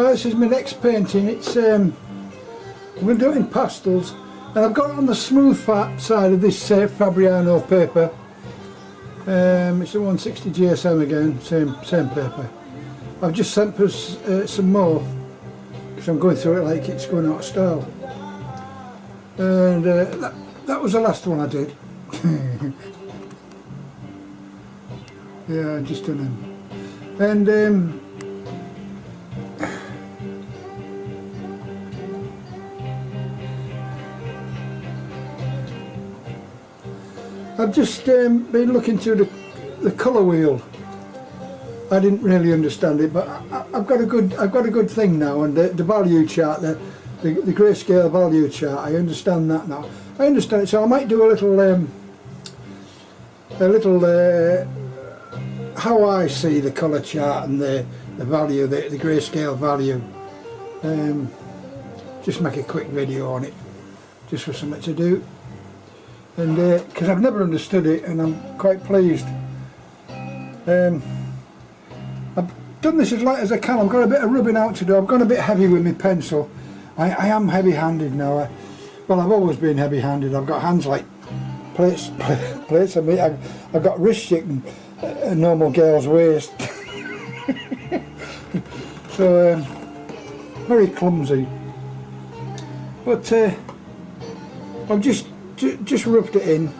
right, this is my next painting. It's I'm going to do it in pastels, and I've got it on the smooth side of this Fabriano paper. It's a 160 GSM again, same paper. I've just sent for some more because I'm going through it like it's going out of style. And that was the last one I did. Yeah, I just done them. And I've just been looking through the colour wheel. I didn't really understand it, but I've got a good thing now, and the value chart, the grayscale value chart. I understand that now. I understand it, so I might do a little how I see the colour chart and the value, the grayscale value. Just make a quick video on it, just for something to do. And because I've never understood it, and I'm quite pleased. I've done this as light as I can. I've got a bit of rubbing out to do. I've gone a bit heavy with my pencil. I am heavy-handed now. Well, I've always been heavy-handed. I've got hands like plates. I mean, I've got wrist shape and a normal girl's waist. So very clumsy. But I've just rubbed it in.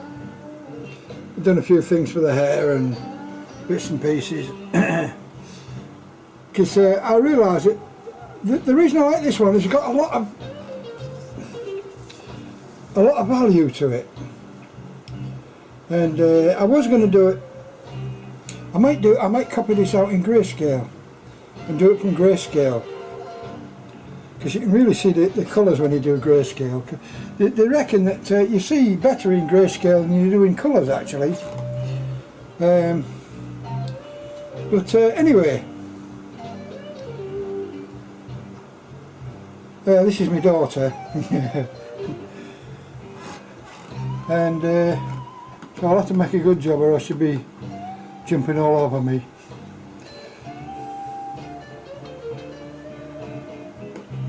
I've done a few things for the hair and bits and pieces. Because I realise that the reason I like this one is it's got a lot of value to it. And I was going to do it. I might copy this out in grayscale and do it from grayscale, because you can really see the colours when you do grayscale. They reckon that you see better in grayscale than you do in colours actually. But anyway, this is my daughter. And so I'll have to make a good job or I should be jumping all over me.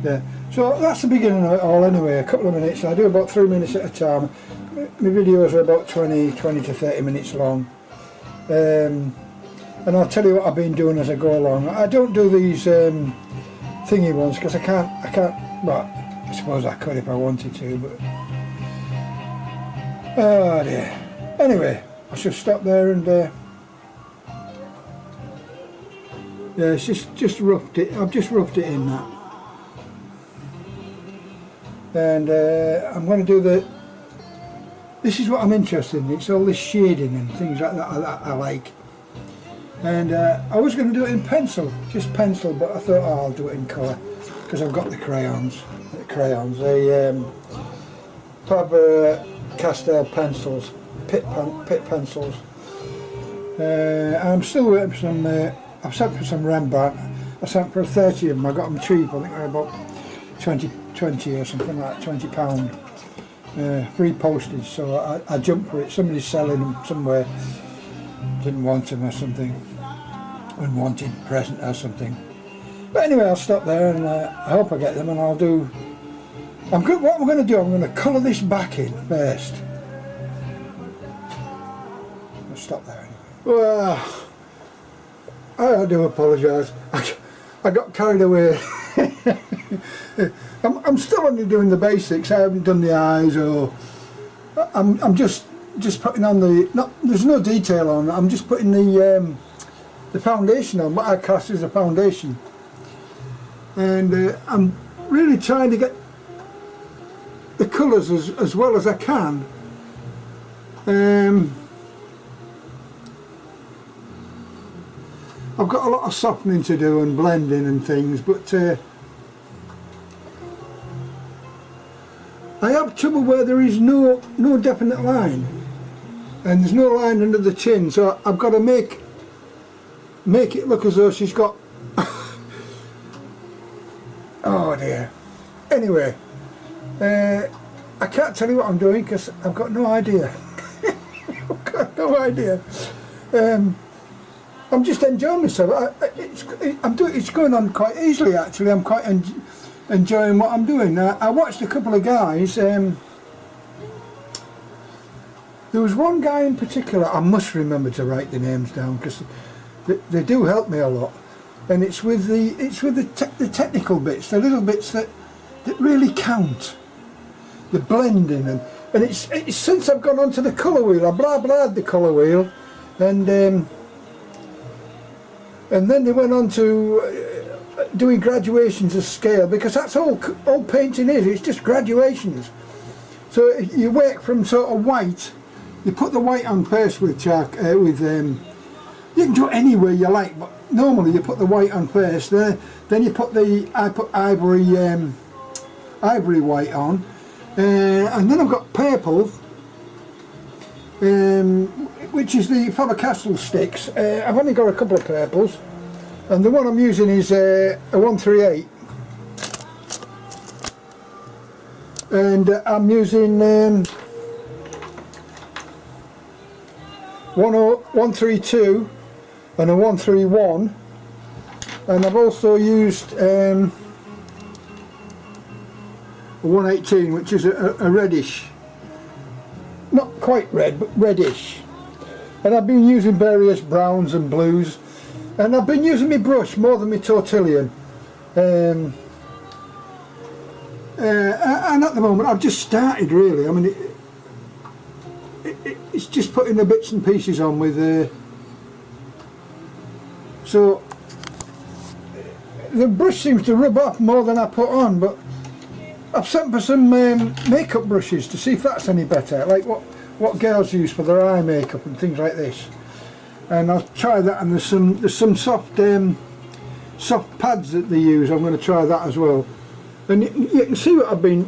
Yeah, so that's the beginning of it all anyway, a couple of minutes. I do about 3 minutes at a time. My videos are about 20 to 30 minutes long. And I'll tell you what I've been doing as I go along. I don't do these thingy ones because I can't, well, I suppose I could if I wanted to, but oh dear. Anyway, I should stop there and yeah, it's just roughed it. I've just roughed it in that. And I'm going to do this is what I'm interested in. It's all this shading and things like that I like. And I was going to do it in pencil, just pencil, but I thought, oh, I'll do it in colour because I've got the crayons. The Faber Castell pencils, Pitt pencils. I'm still waiting for some. I've sent for some Rembrandt. I sent for 30 of them. I got them cheap. I think they're about 20 or something like that, £20. Free postage. So I jumped for it. Somebody's selling them somewhere. Didn't want them or something. Unwanted present or something. But anyway, I'll stop there and I hope I get them, and I'll do. What I'm going to do, I'm going to colour this back in first. I'll stop there anyway. Well, I do apologise. I got carried away. I'm still only doing the basics. I haven't done the eyes, or I'm just putting on the. There's no detail on it. I'm just putting the foundation on. What I class as a foundation, and I'm really trying to get the colours as well as I can. I've got a lot of softening to do and blending and things, but I have trouble where there is no definite line, and there's no line under the chin, so I've got to make it look as though she's got oh dear. Anyway, I can't tell you what I'm doing because I've got no idea. I've got no idea. I'm just enjoying myself. It's going on quite easily actually. I'm quite enjoying what I'm doing. I watched a couple of guys. There was one guy in particular, I must remember to write the names down because they do help me a lot. And it's with the technical bits, the little bits that really count. The blending and it's since I've gone onto the colour wheel. I blahed the colour wheel, and then they went on to doing graduations of scale, because that's all painting is. It's just graduations. So you work from sort of white. You put the white on first with chalk. You can do it any way you like, but normally you put the white on first. Then you put I put ivory white on, and then I've got purple, which is the Faber Castell sticks. I've only got a couple of purples, and the one I'm using is a 138, and I'm using 132 and a 131, and I've also used a 118, which is a reddish, not quite red but reddish, and I've been using various browns and blues, and I've been using my brush more than my tortillon, and at the moment I've just started really. I mean it's just putting the bits and pieces on with so the brush seems to rub off more than I put on, but I've sent for some makeup brushes to see if that's any better, like what girls use for their eye makeup and things like this, and I'll try that. And there's some soft pads that they use. I'm going to try that as well, and you can see what I've been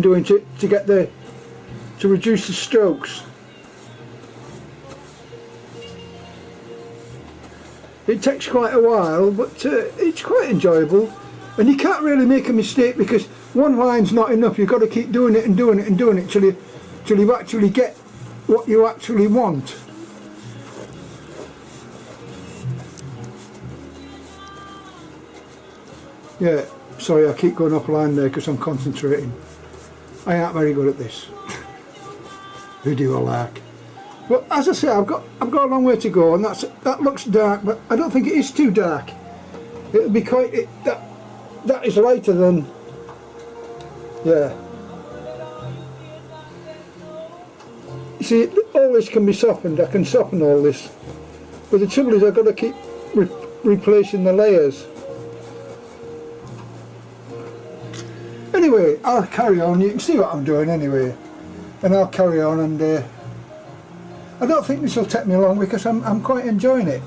doing to get to reduce the strokes. It takes quite a while, but it's quite enjoyable. And you can't really make a mistake, because one line's not enough. You've got to keep doing it and doing it and doing it till you actually get what you actually want. Yeah, sorry, I keep going off line there because I'm concentrating. I ain't very good at this. Video lark. But as I say, I've got a long way to go, and that looks dark, but I don't think it is too dark. It'll be quite that is lighter than, yeah. You see, all this can be softened. I can soften all this, but the trouble is I've got to keep replacing the layers. Anyway, I'll carry on. You can see what I'm doing anyway, and I'll carry on, and I don't think this will take me long because I'm quite enjoying it.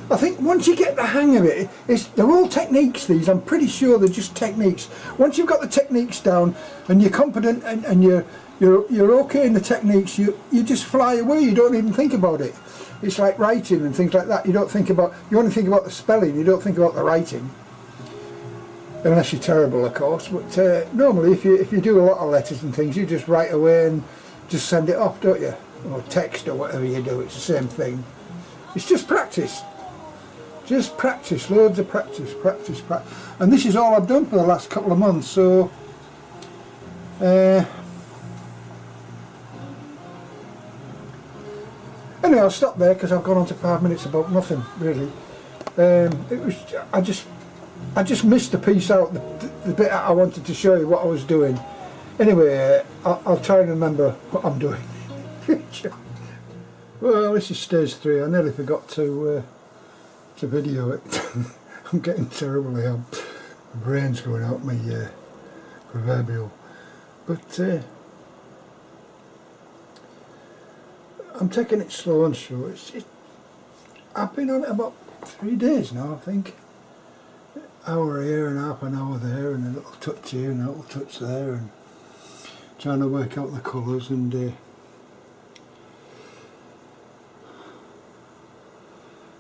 I think once you get the hang of it, they're all techniques, these. I'm pretty sure they're just techniques. Once you've got the techniques down and you're confident and you're okay in the techniques, you just fly away. You don't even think about it. It's like writing and things like that. You only think about the spelling. You don't think about the writing, unless you're terrible, of course. But normally, if you do a lot of letters and things, you just write away and just send it off, don't you? Or text or whatever you do. It's the same thing. It's just practice. Just practice, loads of practice. And this is all I've done for the last couple of months, so anyway, I'll stop there because I've gone on to 5 minutes about nothing really. I just missed the piece out, the bit I wanted to show you what I was doing. Anyway, I'll try and remember what I'm doing. Well, this is stage 3. I nearly forgot to video it. I'm getting terrible here. My brain's going out my proverbial. But I'm taking it slow and sure. I've been on it about 3 days now, I think. Hour here and half an hour there, and a little touch here and a little touch there, and trying to work out the colours, and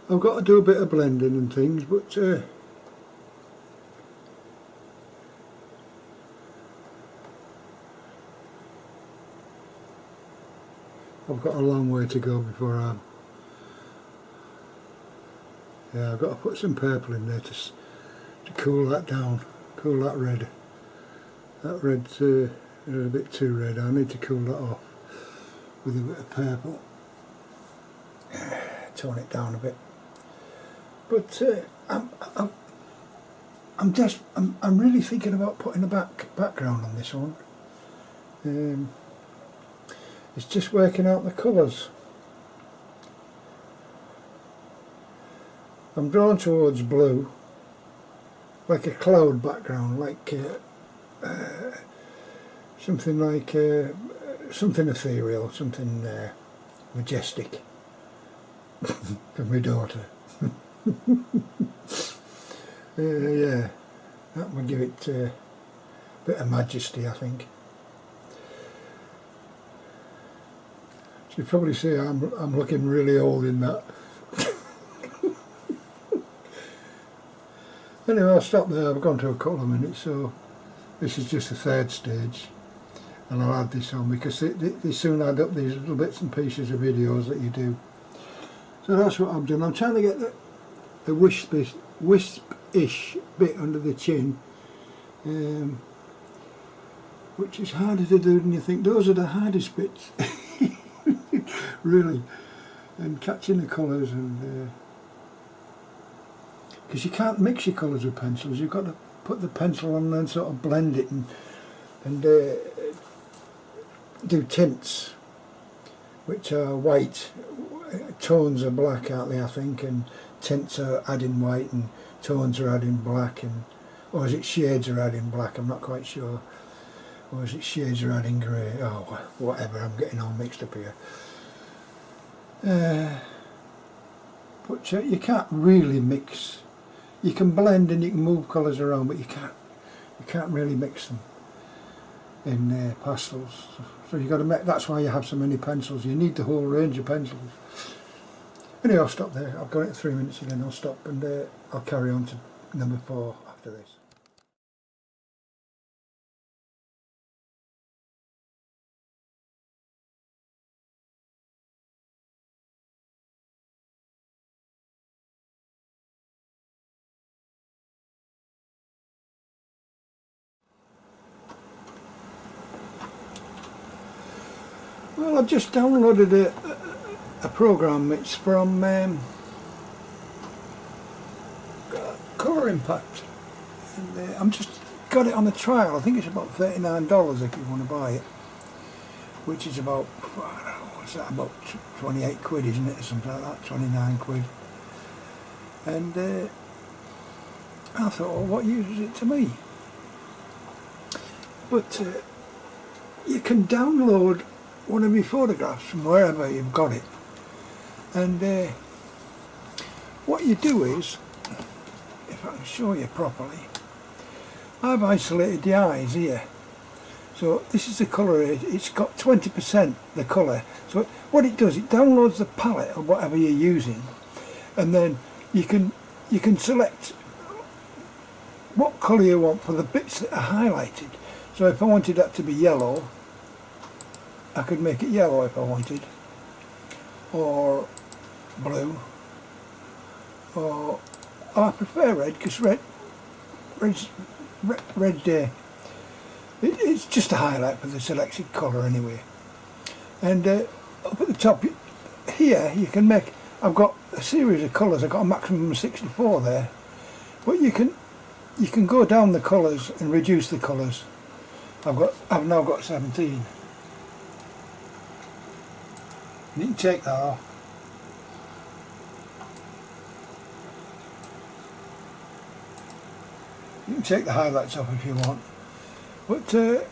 I've got to do a bit of blending and things, but I've got a long way to go before Yeah, I've got to put some purple in there to cool that down, cool that red. That red's a bit too red. I need to cool that off with a bit of purple. Tone it down a bit. But I'm really thinking about putting a background on this one. It's just working out the colours. I'm drawn towards blue, like a cloud background, like something like something ethereal, something majestic for my daughter. Yeah, that would give it a bit of majesty, I think. You'd probably say I'm looking really old in that. Anyway, I'll stop there. I've gone to a couple of minutes, so this is just the third stage, and I'll add this on because they soon add up, these little bits and pieces of videos that you do. So that's what I'm doing. I'm trying to get the wisp-ish bit under the chin, which is harder to do than you think. Those are the hardest bits. Really, and catching the colours, and because you can't mix your colours with pencils, you've got to put the pencil on and then sort of blend it and do tints, which are white. Tones are black, aren't they, I think, and tints are adding white and tones are adding black, and or is it shades are adding black? I'm not quite sure. Or is it shades are adding grey? Oh, whatever, I'm getting all mixed up here. But you can't really mix. You can blend and you can move colours around, but you can't really mix them in pastels. So you got to make. That's why you have so many pencils. You need the whole range of pencils. Anyway, I'll stop there. I've got it 3 minutes again. I'll stop and I'll carry on to number 4 after this. Well, I've just downloaded a program. It's from Colour Impact, and I'm just got it on a trial. I think it's about $39 if you want to buy it, which is about, what's that, about 28 quid, isn't it, or something like that, 29 quid. And I thought, well, what use is it to me? But you can download one of my photographs from wherever you've got it, and what you do is, if I can show you properly, I've isolated the eyes here. So this is the colour. It's got 20% the colour. So what it does, it downloads the palette of whatever you're using, and then you can select what colour you want for the bits that are highlighted. So if I wanted that to be yellow, I could make it yellow if I wanted, or blue, or I prefer red, because it's just a highlight for the selected colour anyway. And up at the top here you can make, I've got a series of colours. I've got a maximum of 64 there, but you can go down the colours and reduce the colours. I've now got 17. You can take that off. You can take the highlights off if you want. But the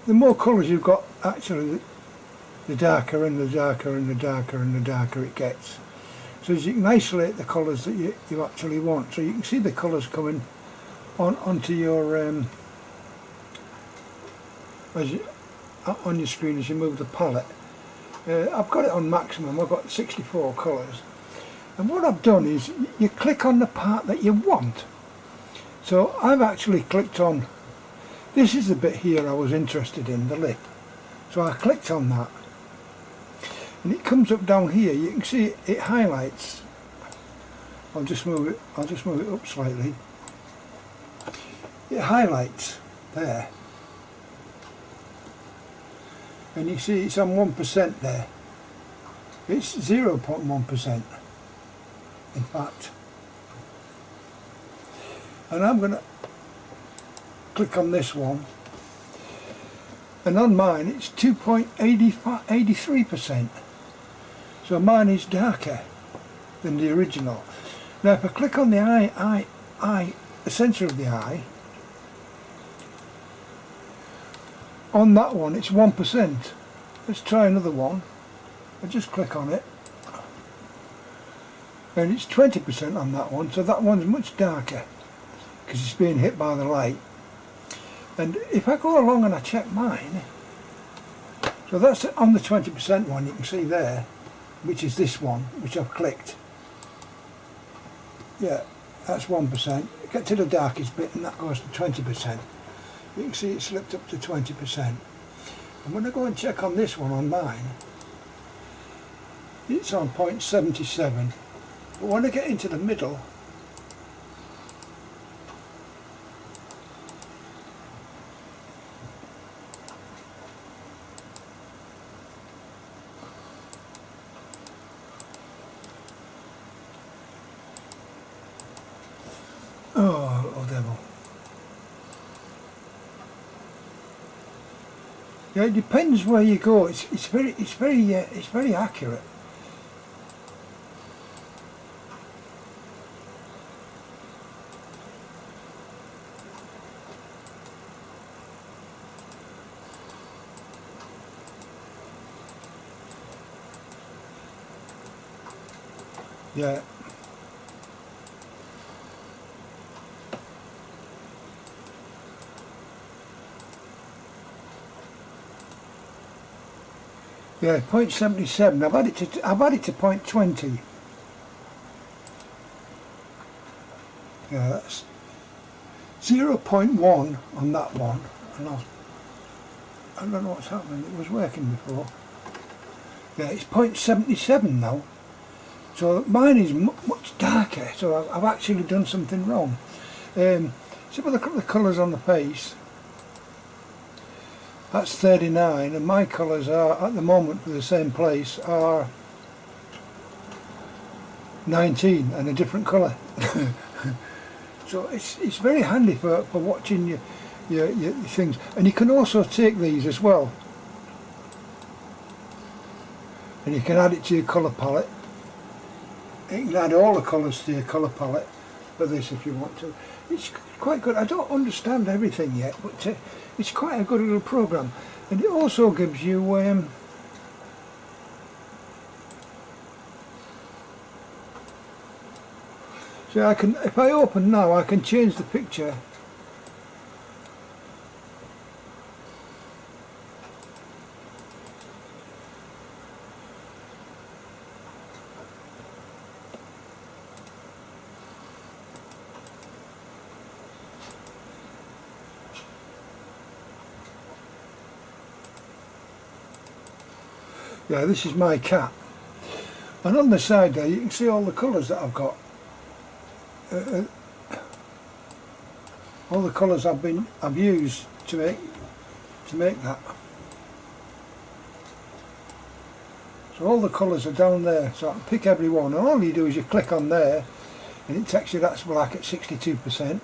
more colours you've got, actually, the darker and the darker and the darker and the darker it gets. So as you can isolate the colours that you actually want. So you can see the colours coming onto your on your screen as you move the palette. I've got it on maximum. I've got 64 colours, and what I've done is you click on the part that you want. So I've actually clicked on, this is the bit here I was interested in, the lip. So I clicked on that, and it comes up down here. You can see it highlights I'll just move it up slightly. It highlights there, and you see it's on 1% there. It's 0.1% in fact. And I'm going to click on this one, and on mine it's 2.83%. So mine is darker than the original. Now if I click on the eye, the centre of the eye, on that one it's 1%. Let's try another one. I just click on it, and it's 20% on that one, so that one's much darker because it's being hit by the light. And if I go along and I check mine, so that's on the 20% one, you can see there, which is this one, which I've clicked. Yeah, that's 1%. Get to the darkest bit and that goes to 20%. You can see it slipped up to 20%. And when I go and check on this one on mine, it's on 0.77. But when I get into the middle, oh, little devil. Yeah, it depends where you go. It's very accurate. Yeah. Yeah, 0.77. I've added to 0.20. Yeah, that's 0.1 on that one. And I don't know what's happening. It was working before. Yeah, it's 0.77 now. So mine is much darker. So I've actually done something wrong. So look at the colours on the face. That's 39, and my colours are, at the moment for the same place, are 19 and a different colour. So it's very handy for watching your things. And you can also take these as well, and you can add it to your colour palette. You can add all the colours to your colour palette for this if you want to. It's quite good. I don't understand everything yet, but it's quite a good little program, and it also gives you so I can, if I open now, I can change the picture. Yeah, this is my cat, and on the side there you can see all the colours that I've got. All the colours I've used to make that. So all the colours are down there, so I can pick every one, and all you do is you click on there and it takes you, that's black at 62%,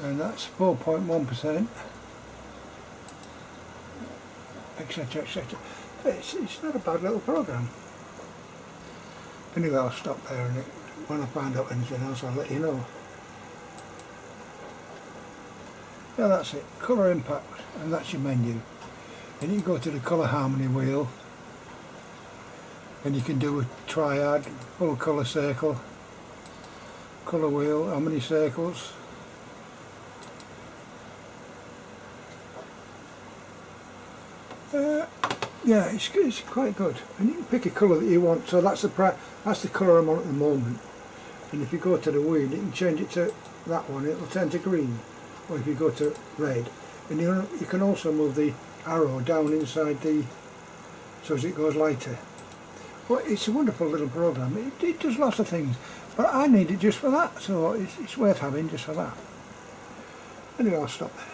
and that's 4.1%, etc, etc. It's not a bad little program. Anyway, I'll stop there, and when I find out anything else I'll let you know. Yeah, that's it, colour impact, and that's your menu. And you can go to the colour harmony wheel, and you can do a triad, full colour circle, colour wheel, how many circles. Yeah, it's quite good, and you can pick a colour that you want. So that's the colour I'm on at the moment. And if you go to the wheel, you can change it to that one. It'll turn to green, or if you go to red, and you can also move the arrow down inside the, so as it goes lighter. Well, it's a wonderful little program. It does lots of things, but I need it just for that, so it's worth having just for that. Anyway, I'll stop there.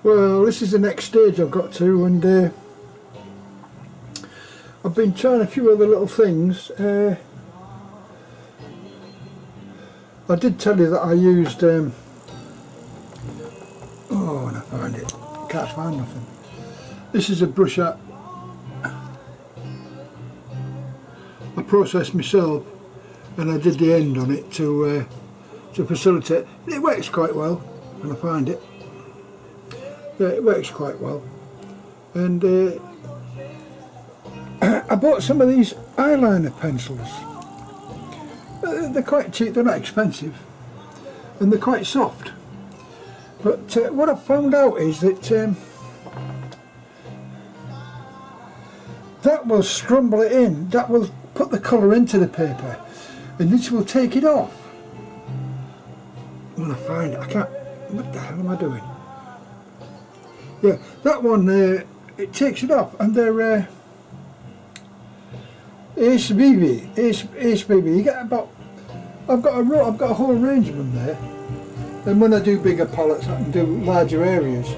Well, this is the next stage I've got to, and I've been trying a few other little things. I did tell you that I used, oh, and I find it, can't find nothing. This is a brush I processed myself, and I did the end on it to facilitate. It works quite well when I find it. Yeah, it works quite well. And I bought some of these eyeliner pencils. They're quite cheap, they're not expensive, and they're quite soft. But what I've found out is that that will scrumble it in, that will put the colour into the paper, and this will take it off. When I find it, I can't, what the hell am I doing? Yeah, that one, it takes it off, and they're Ace BB. You get about, I've got a whole range of them there, and when I do bigger palettes I can do larger areas,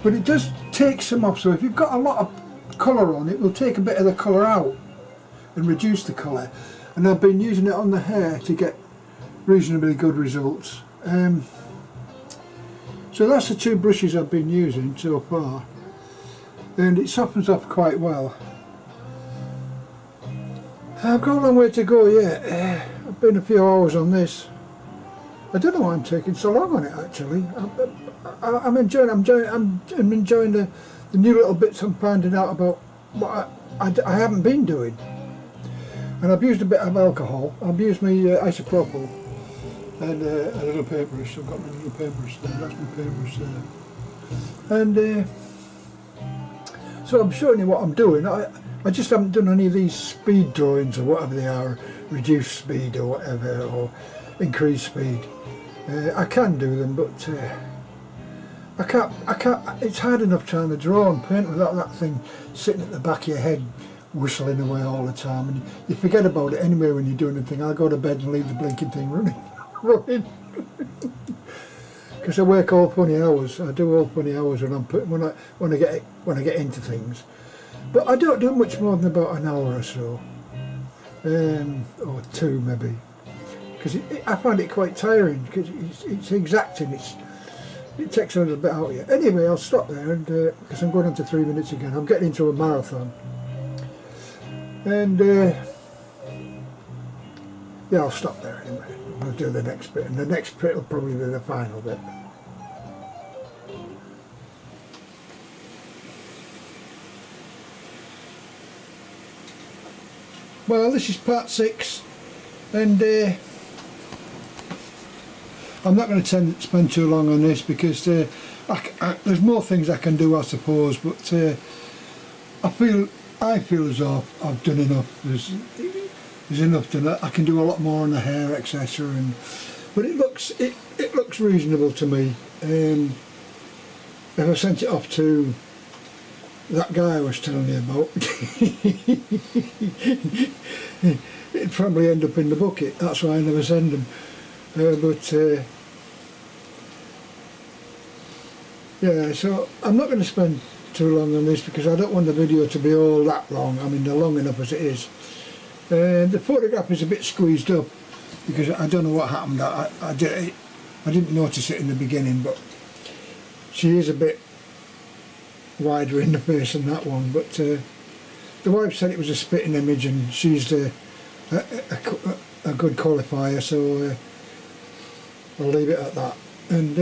but it does take some off. So if you've got a lot of colour on, it will take a bit of the colour out and reduce the colour, and I've been using it on the hair to get reasonably good results. So that's the two brushes I've been using so far, and it softens off quite well. I've got a long way to go yet. I've been a few hours on this. I don't know why I'm taking so long on it actually. I'm enjoying the new little bits I'm finding out about what I haven't been doing. And I've used a bit of alcohol. I've used my isopropyl and a little paintbrush. I've got my little paintbrush there. That's my paintbrush there. And so I'm showing you what I'm doing. I just haven't done any of these speed drawings or whatever they are, reduced speed or whatever, or increased speed. I can do them, but I can't, it's hard enough trying to draw and paint without that thing sitting at the back of your head whistling away all the time, and you forget about it anyway when you're doing anything. I'll go to bed and leave the blinking thing running. Because I work all funny hours. I do all funny hours when I get into things. But I don't do much more than about an hour or so, or two maybe, because I find it quite tiring, because it's exacting. It takes a little bit out of you. Anyway, I'll stop there, and because I'm going on to 3 minutes again. I'm getting into a marathon, and yeah, I'll stop there anyway. I'll do the next bit, and the next bit will probably be the final bit. Well, this is part 6, and I'm not going to spend too long on this, because there's more things I can do, I suppose, but I feel as though I've done enough. There's enough done. I can do a lot more on the hair, etc. But it looks reasonable to me. If I sent it off to that guy I was telling you about, it'd probably end up in the bucket. That's why I never send them. Yeah, so I'm not going to spend too long on this, because I don't want the video to be all that long. I mean, they're long enough as it is. The photograph is a bit squeezed up, because I don't know what happened. I didn't notice it in the beginning, but she is a bit wider in the face than that one. But the wife said it was a spitting image, and she's a good qualifier, so I'll leave it at that. And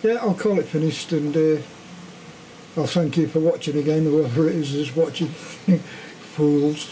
yeah, I'll call it finished, and I'll thank you for watching again, whoever it is watching. Fools.